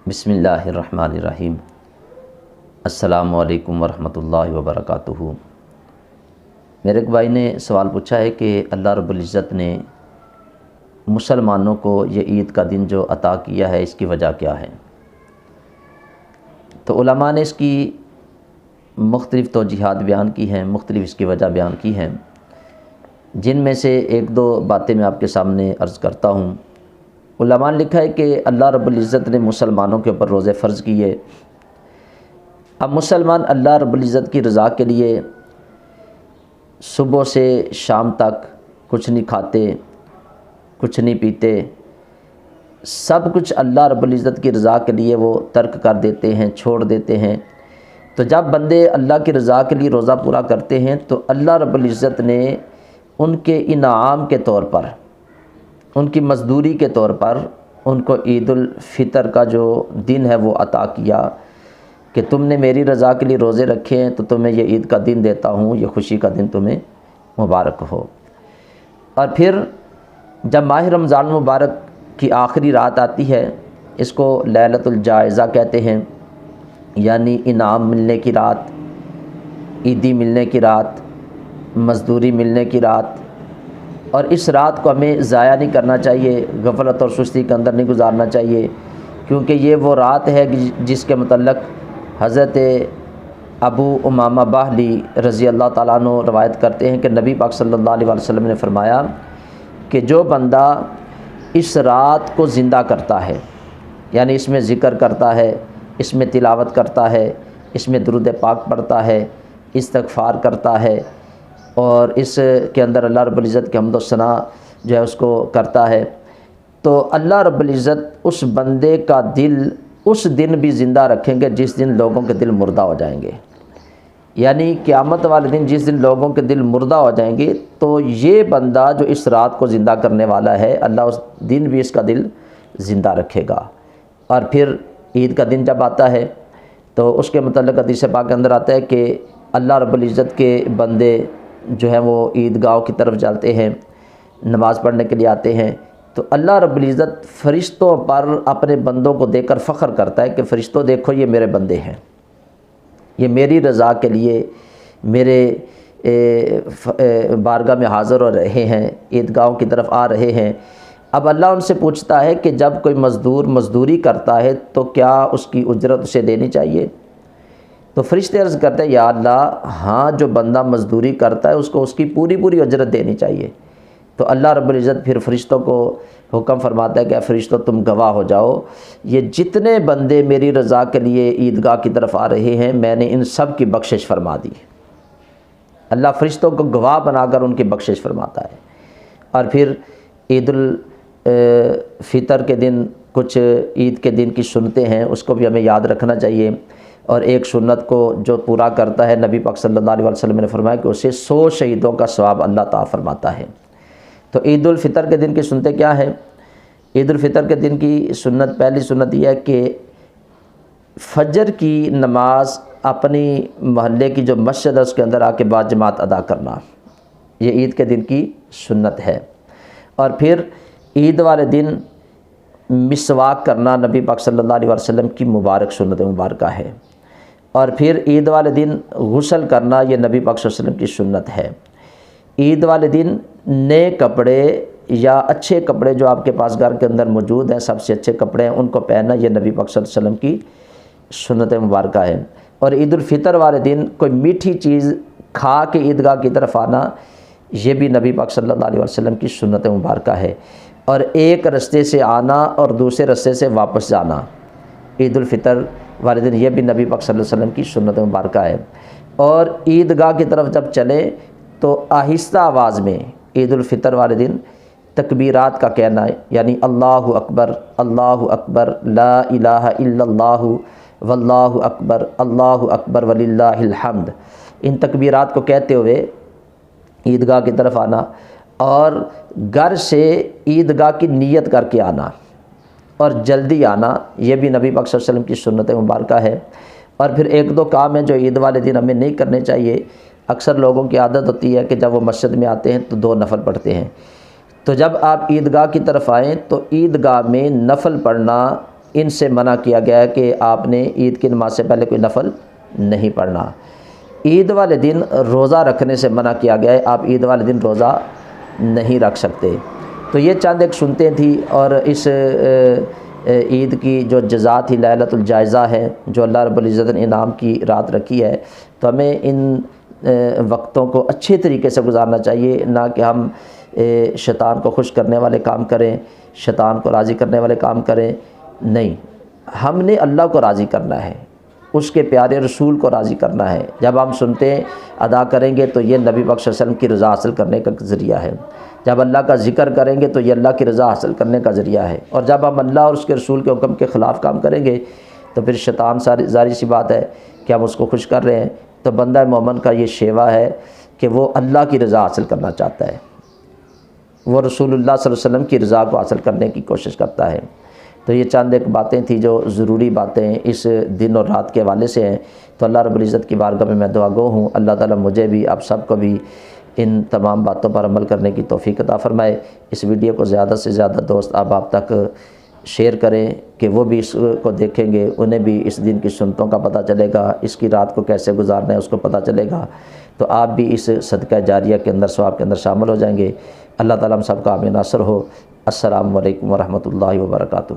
بسم اللہ الرحمن الرحیم۔ السلام علیکم ورحمۃ اللہ وبرکاتہ۔ میرے ایک بھائی نے سوال پوچھا ہے کہ اللہ رب العزت نے مسلمانوں کو یہ عید کا دن جو عطا کیا ہے اس کی وجہ کیا ہے؟ تو علماء نے اس کی مختلف توجیحات بیان کی ہیں، مختلف اس کی وجہ بیان کی ہیں، جن میں سے ایک دو باتیں میں آپ کے سامنے عرض کرتا ہوں۔ علماء نے لکھا ہے کہ اللہ رب العزت نے مسلمانوں کے اوپر روزے فرض کیے۔ اب مسلمان اللہ رب العزت کی رضا کے لیے صبح سے شام تک کچھ نہیں کھاتے، کچھ نہیں پیتے، سب کچھ اللہ رب العزت کی رضا کے لیے وہ ترک کر دیتے ہیں، چھوڑ دیتے ہیں۔ تو جب بندے اللہ کی رضا کے لیے روزہ پورا کرتے ہیں تو اللہ رب العزت نے ان کے انعام کے طور پر، ان کی مزدوری کے طور پر ان کو عید الفطر کا جو دن ہے وہ عطا کیا کہ تم نے میری رضا کے لیے روزے رکھے ہیں تو تمہیں یہ عید کا دن دیتا ہوں، یہ خوشی کا دن تمہیں مبارک ہو۔ اور پھر جب ماہ رمضان مبارک کی آخری رات آتی ہے، اس کو لیلۃ الجائزہ کہتے ہیں، یعنی انعام ملنے کی رات، عیدی ملنے کی رات، مزدوری ملنے کی رات۔ اور اس رات کو ہمیں ضائع نہیں کرنا چاہیے، غفلت اور سستی کے اندر نہیں گزارنا چاہیے، کیونکہ یہ وہ رات ہے جس کے متعلق حضرت ابو امامہ باہلی رضی اللہ تعالیٰ عنہ روایت کرتے ہیں کہ نبی پاک صلی اللہ علیہ وسلم نے فرمایا کہ جو بندہ اس رات کو زندہ کرتا ہے، یعنی اس میں ذکر کرتا ہے، اس میں تلاوت کرتا ہے، اس میں درود پاک پڑھتا ہے، استغفار کرتا ہے، اور اس کے اندر اللہ رب العزت کی حمد و ثنا جو ہے اس کو کرتا ہے، تو اللہ رب العزت اس بندے کا دل اس دن بھی زندہ رکھیں گے جس دن لوگوں کے دل مردہ ہو جائیں گے۔ یعنی قیامت والے دن جس دن لوگوں کے دل مردہ ہو جائیں گے تو یہ بندہ جو اس رات کو زندہ کرنے والا ہے، اللہ اس دن بھی اس کا دل زندہ رکھے گا۔ اور پھر عید کا دن جب آتا ہے تو اس کے متعلق حدیث پاک کے اندر آتا ہے کہ اللہ رب العزت کے بندے جو ہیں وہ عیدگاہوں کی طرف جاتے ہیں، نماز پڑھنے کے لیے آتے ہیں، تو اللہ رب العزت فرشتوں پر اپنے بندوں کو دیکھ کر فخر کرتا ہے کہ فرشتوں دیکھو یہ میرے بندے ہیں، یہ میری رضا کے لیے میرے بارگاہ میں حاضر ہو رہے ہیں، عیدگاہوں کی طرف آ رہے ہیں۔ اب اللہ ان سے پوچھتا ہے کہ جب کوئی مزدور مزدوری کرتا ہے تو کیا اس کی اجرت اسے دینی چاہیے؟ تو فرشتے عرض کرتے ہیں یا اللہ ہاں، جو بندہ مزدوری کرتا ہے اس کو اس کی پوری اجرت دینی چاہیے۔ تو اللہ رب العزت پھر فرشتوں کو حکم فرماتا ہے کہ اے فرشتوں تم گواہ ہو جاؤ، یہ جتنے بندے میری رضا کے لیے عیدگاہ کی طرف آ رہے ہیں میں نے ان سب کی بخشش فرما دی۔ اللہ فرشتوں کو گواہ بنا کر ان کی بخشش فرماتا ہے۔ اور پھر عید الفطر کے دن کچھ عید کے دن کی سنتیں ہیں، اس کو بھی ہمیں یاد رکھنا چاہیے، اور ایک سنت کو جو پورا کرتا ہے نبی پاک صلی اللہ علیہ وسلم نے فرمایا کہ اسے 100 شہیدوں کا ثواب اللہ تعالیٰ فرماتا ہے۔ تو عید الفطر کے دن کی سنتیں کیا ہے؟ عید الفطر کے دن کی سنت، پہلی سنت یہ ہے کہ فجر کی نماز اپنی محلے کی جو مسجد ہے اس کے اندر آ کے بعد جماعت ادا کرنا، یہ عید کے دن کی سنت ہے۔ اور پھر عید والے دن مسواک کرنا نبی پاک صلی اللہ علیہ وسلم کی مبارک سنت مبارکہ ہے۔ اور پھر عید والے دن غسل کرنا، یہ نبی پاک صلی اللہ علیہ وسلم کی سنت ہے۔ عید والے دن نئے کپڑے یا اچھے کپڑے جو آپ کے پاس گھر کے اندر موجود ہیں، سب سے اچھے کپڑے ہیں، ان کو پہننا، یہ نبی پاک صلی اللہ علیہ وسلم کی سنت مبارکہ ہے۔ اور عید الفطر والے دن کوئی میٹھی چیز کھا کے عیدگاہ کی طرف آنا، یہ بھی نبی پاک صلی اللہ علیہ وسلم کی سنت مبارکہ ہے۔ اور ایک رستے سے آنا اور دوسرے رستے سے واپس جانا، عید الفطر والے دن یہ بھی نبی پاک صلی اللہ علیہ وسلم کی سنت مبارکہ ہے۔ اور عیدگاہ کی طرف جب چلے تو آہستہ آواز میں عید الفطر والے دن تکبیرات کا کہنا ہے، یعنی اللہ اکبر لا الہ الا اللہ واللہ اکبر وللہ الحمد، ان تکبیرات کو کہتے ہوئے عیدگاہ کی طرف آنا، اور گھر سے عیدگاہ کی نیت کر کے آنا اور جلدی آنا، یہ بھی نبی پاک صلی اللہ علیہ وسلم کی سنت مبارکہ ہے۔ اور پھر ایک دو کام ہیں جو عید والے دن ہمیں نہیں کرنے چاہیے۔ اکثر لوگوں کی عادت ہوتی ہے کہ جب وہ مسجد میں آتے ہیں تو 2 نفل پڑھتے ہیں، تو جب آپ عیدگاہ کی طرف آئیں تو عیدگاہ میں نفل پڑھنا ان سے منع کیا گیا ہے کہ آپ نے عید کی نماز سے پہلے کوئی نفل نہیں پڑھنا۔ عید والے دن روزہ رکھنے سے منع کیا گیا ہے، آپ عید والے دن روزہ نہیں رکھ سکتے۔ تو یہ چند ایک سنتیں تھی، اور اس عید کی جو جزا تھی لیلۃ الجائزہ ہے، جو اللہ رب العزت نے انعام کی رات رکھی ہے، تو ہمیں ان وقتوں کو اچھے طریقے سے گزارنا چاہیے، نہ کہ ہم شیطان کو خوش کرنے والے کام کریں، شیطان کو راضی کرنے والے کام کریں۔ نہیں، ہم نے اللہ کو راضی کرنا ہے، اس کے پیارے رسول کو راضی کرنا ہے۔ جب ہم سنتے ادا کریں گے تو یہ نبی پاک صلی اللہ علیہ وسلم کی رضا حاصل کرنے کا ذریعہ ہے۔ جب اللہ کا ذکر کریں گے تو یہ اللہ کی رضا حاصل کرنے کا ذریعہ ہے، اور جب ہم اللہ اور اس کے رسول کے حکم کے خلاف کام کریں گے تو پھر شیطان ظاہر سی بات ہے کہ ہم اس کو خوش کر رہے ہیں۔ تو بندہ مومن کا یہ شیوا ہے کہ وہ اللہ کی رضا حاصل کرنا چاہتا ہے، وہ رسول اللہ صلی اللہ علیہ وسلم کی رضا کو حاصل کرنے کی کوشش کرتا ہے۔ تو یہ چند ایک باتیں تھیں جو ضروری باتیں اس دن اور رات کے حوالے سے ہیں۔ تو اللہ رب العزت کی بارگاہ میں دعا گو ہوں، اللہ تعالیٰ مجھے بھی آپ سب کو بھی ان تمام باتوں پر عمل کرنے کی توفیق عطا فرمائے۔ اس ویڈیو کو زیادہ سے زیادہ دوست آپ تک شیئر کریں کہ وہ بھی اس کو دیکھیں گے، انہیں بھی اس دن کی سنتوں کا پتہ چلے گا، اس کی رات کو کیسے گزارنا ہے اس کو پتہ چلے گا، تو آپ بھی اس صدقہ جاریہ کے اندر ثواب کے اندر شامل ہو جائیں گے۔ اللہ تعالیٰ ہم سب کا حامی ناصر ہو۔ السلام علیکم ورحمۃ اللہ وبرکاتہ۔